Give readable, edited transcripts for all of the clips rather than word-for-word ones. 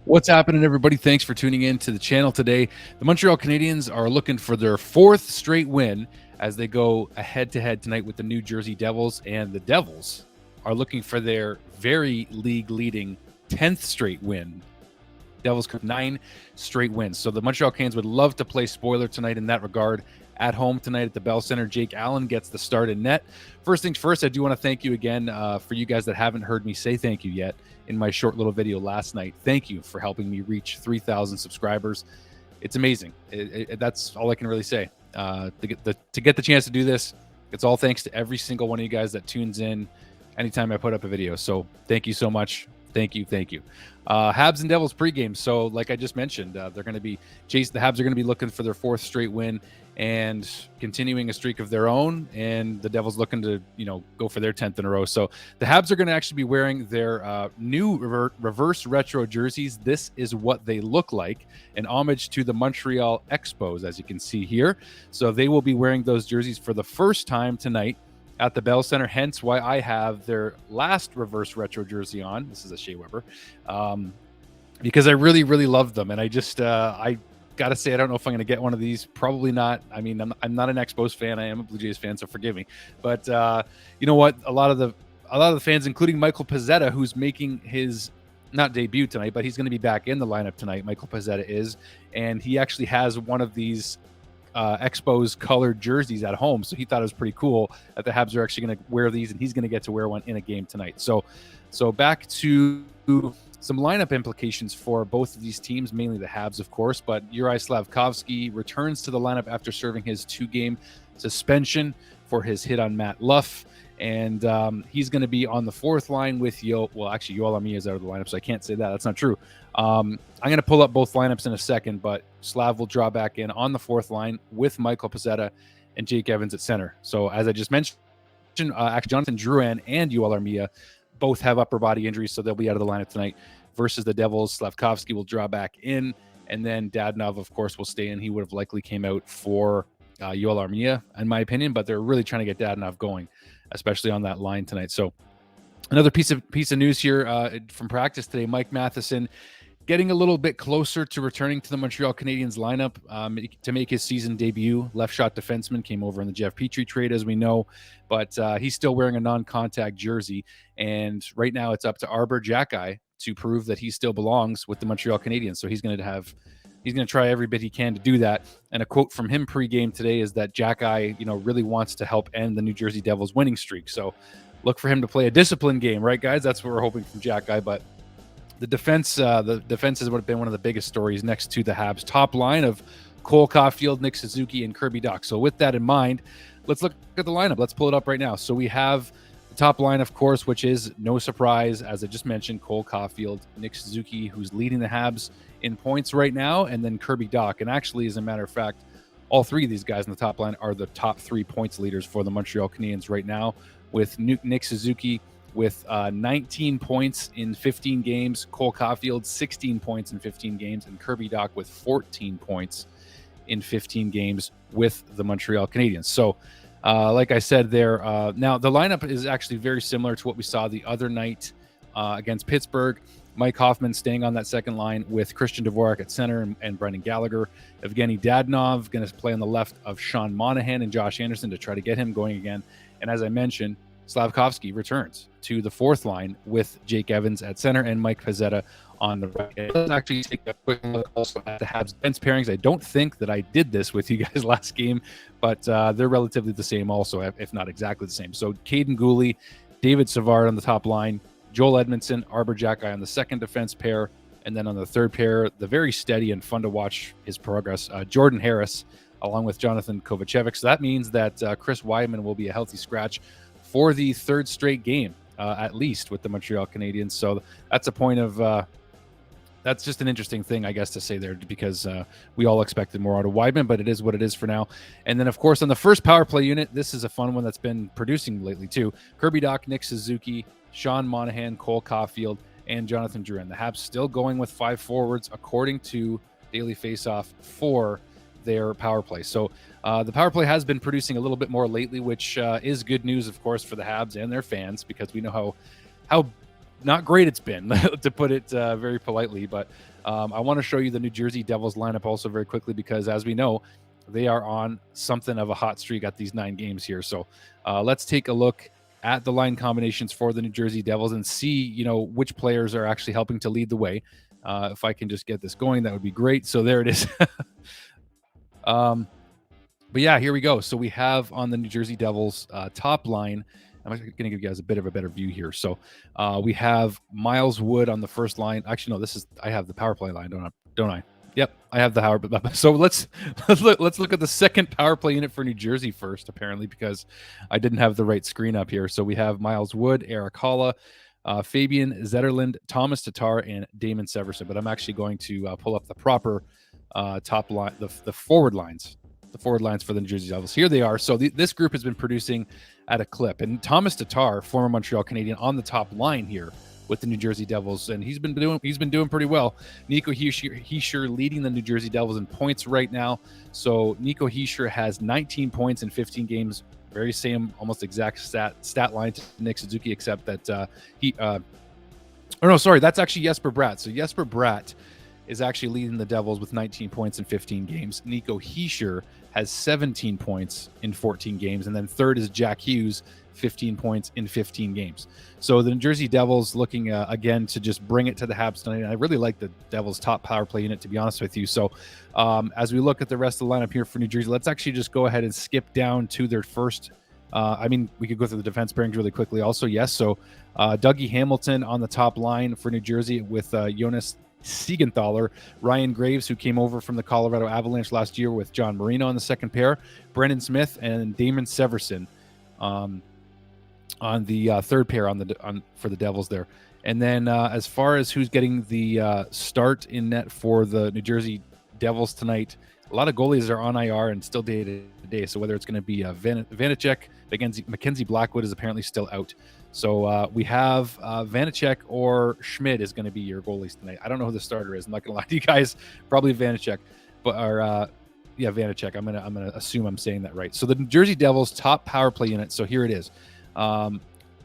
What's happening, everybody? Thanks for tuning in to the channel today. The Montreal Canadiens are looking for their fourth straight win as they go head-to-head tonight with the New Jersey Devils, and the Devils are looking for their very league-leading 10th straight win. Devils have 9 straight wins. So the Montreal Canadiens would love to play spoiler tonight in that regard. At home tonight at the Bell Center, Jake Allen gets the start in net. First things first, I do want to thank you again for you guys that haven't heard me say thank you yet in my short little video last night. Thank you for helping me reach 3,000 subscribers. It's amazing. That's all I can really say. To get the chance to do this, it's all thanks to every single one of you guys that tunes in anytime I put up a video. So thank you so much. Thank you. Habs and Devils pregame. So like I just mentioned, they're going to be the Habs are going to be looking for their 4th straight win and continuing a streak of their own, and the Devils looking to go for their 10th in a row. So the Habs are going to actually be wearing their new reverse retro jerseys. This is what they look like, an homage to the Montreal Expos, as you can see here. So they will be wearing those jerseys for the first time tonight at the Bell Center, hence why I have their last reverse retro jersey on. This is a Shea Weber, because I really loved them, and I just I gotta say, I don't know if I'm gonna get one of these. Probably not. I mean, I'm not an Expos fan. I am a Blue Jays fan, so forgive me. But you know what? A lot of the fans, including Michael Pezzetta, who's making his not debut tonight, but he's going to be back in the lineup tonight. Michael Pezzetta is, and he actually has one of these Expos colored jerseys at home, so he thought it was pretty cool that the Habs are actually going to wear these, and he's going to get to wear one in a game tonight. So back to some lineup implications for both of these teams, mainly the Habs, of course. But Juraj Slafkovsky returns to the lineup after serving his 2-game suspension for his hit on Matt Luff, and he's going to be on the 4th line with Yoel Armia is out of the lineup, so I can't say that. That's not true. I'm going to pull up both lineups in a second, but Slav will draw back in on the 4th line with Michael Pezzetta and Jake Evans at center. So as I just mentioned, actually Jonathan Drouin and Yoel Armia both have upper body injuries, so they'll be out of the lineup tonight versus the Devils. Slafkovsky will draw back in, and then Dadonov, of course, will stay in. He would have likely came out for Yoel Armia, in my opinion, but they're really trying to get Dadonov going, especially on that line tonight. So another piece of news here from practice today, Mike Matheson getting a little bit closer to returning to the Montreal Canadiens lineup to make his season debut. Left shot defenseman came over in the Jeff Petrie trade, as we know, but he's still wearing a non-contact jersey. And right now it's up to Arbor Xhekaj to prove that he still belongs with the Montreal Canadiens. So he's going to try every bit he can to do that. And a quote from him pregame today is that Xhekaj, really wants to help end the New Jersey Devils winning streak. So look for him to play a disciplined game, right, guys? That's what we're hoping from Xhekaj. But the defense has been one of the biggest stories next to the Habs top line of Cole Caulfield, Nick Suzuki, and Kirby Dach. So with that in mind, let's look at the lineup. Let's pull it up right now. So we have the top line, of course, which is no surprise, as I just mentioned, Cole Caulfield, Nick Suzuki, who's leading the Habs in points right now, and then Kirby Dach. And actually, as a matter of fact, all 3 of these guys in the top line are the top 3 points leaders for the Montreal Canadiens right now, with Nick Suzuki with 19 points in 15 games, Cole Caulfield 16 points in 15 games, and Kirby Dach with 14 points in 15 games with the Montreal Canadiens. So like I said there, now the lineup is actually very similar to what we saw the other night against Pittsburgh. Mike Hoffman staying on that 2nd line with Christian Dvorak at center and Brendan Gallagher. Evgeny Dadonov going to play on the left of Sean Monahan and Josh Anderson to try to get him going again. And as I mentioned, Slafkovsky returns to the 4th line with Jake Evans at center and Mike Pezzetta on the right. Let's actually take a quick look also at the Habs bench pairings. I don't think that I did this with you guys last game, but they're relatively the same also, if not exactly the same. So Caden Gooley, David Savard on the top line, Joel Edmondson, Arbor Xhekaj on the 2nd defense pair, and then on the 3rd pair, the very steady and fun to watch his progress, Jordan Harris, along with Jonathan Kovacevic. So that means that Chris Weidman will be a healthy scratch for the 3rd straight game, at least, with the Montreal Canadiens. So that's a point of that's just an interesting thing, I guess, to say there, because we all expected more out of Weidman, but it is what it is for now. And then, of course, on the first power play unit, this is a fun one that's been producing lately, too. Kirby Dach, Nick Suzuki, Sean Monahan, Cole Caulfield, and Jonathan Drouin. The Habs still going with 5 forwards, according to Daily Faceoff, for their power play. So the power play has been producing a little bit more lately, which is good news, of course, for the Habs and their fans, because we know how not great it's been, to put it very politely. But I want to show you the New Jersey Devils lineup also very quickly, because as we know, they are on something of a hot streak at these 9 games here. So let's take a look at the line combinations for the New Jersey Devils and see, which players are actually helping to lead the way. If I can just get this going, that would be great. So there it is. But yeah, here we go. So we have on the New Jersey Devils top line. I'm going to give you guys a bit of a better view here. So we have Miles Wood on the first line. Actually, no, I have the power play line, don't I? Yep, I have the power. So let's look at the second power play unit for New Jersey first, apparently, because I didn't have the right screen up here. So we have Miles Wood, Eric Holla, Fabian Zetterlund, Thomas Tatar, and Damon Severson. But I'm actually going to pull up the proper top line, the forward lines. The forward lines for the New Jersey Devils. Here they are. So this group has been producing at a clip. And Thomas Tatar, former Montreal Canadian, on the top line here with the New Jersey Devils, and he's been doing pretty well. Nico Hischier leading the New Jersey Devils in points right now. So Nico Hischier has 19 points in 15 games. Very same, almost exact stat line to Nick Suzuki, except that that's actually Jesper Bratt. So Jesper Bratt is actually leading the Devils with 19 points in 15 games. Nico Hischier has 17 points in 14 games. And then third is Jack Hughes, 15 points in 15 games. So the New Jersey Devils looking, again, to just bring it to the Habs tonight. And I really like the Devils' top power play unit, to be honest with you. So as we look at the rest of the lineup here for New Jersey, let's actually just go ahead and skip down to their first. We could go through the defense pairings really quickly also, yes. So Dougie Hamilton on the top line for New Jersey with Jonas Siegenthaler, Ryan Graves, who came over from the Colorado Avalanche last year, with John Marino on the second pair, Brendan Smith and Damon Severson on the third pair for the Devils there. And then as far as who's getting the start in net for the New Jersey Devils tonight, a lot of goalies are on IR and still day to day. So whether it's going to be Vanacek, Mackenzie Blackwood is apparently still out. So we have Vanacek or Schmidt is going to be your goalies tonight. I don't know who the starter is. I'm not going to lie to you guys. Probably Vanacek, Vanacek. I'm gonna assume I'm saying that right. So the New Jersey Devils top power play unit. So here it is.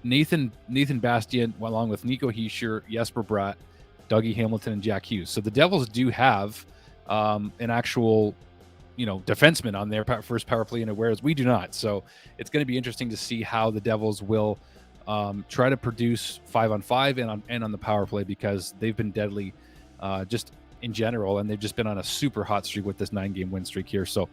Nathan Bastian, along with Nico Hischier, Jesper Bratt, Dougie Hamilton, and Jack Hughes. So the Devils do have an actual defenseman on their first power play unit, whereas we do not. So it's going to be interesting to see how the Devils will try to produce 5-on-5 and on the power play, because they've been deadly just in general, and they've just been on a super hot streak with this 9-game win streak here. So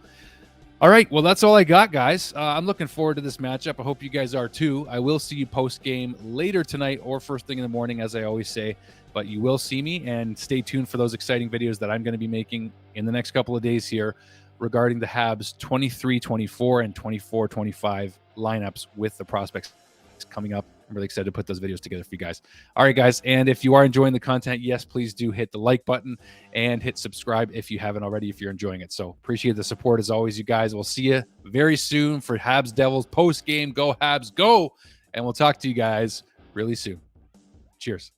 all right, well, that's all I got, guys. I'm looking forward to this matchup. I hope you guys are too. I will see you post-game later tonight or first thing in the morning, as I always say. But you will see me, and stay tuned for those exciting videos that I'm going to be making in the next couple of days here regarding the Habs 23-24 and 24-25 lineups with the prospects coming up. I'm really excited to put those videos together for you guys. All right, guys. And if you are enjoying the content, yes, please do hit the like button and hit subscribe if you haven't already, if you're enjoying it. So appreciate the support as always, you guys. We'll see you very soon for Habs Devils post game. Go Habs, go. And we'll talk to you guys really soon. Cheers.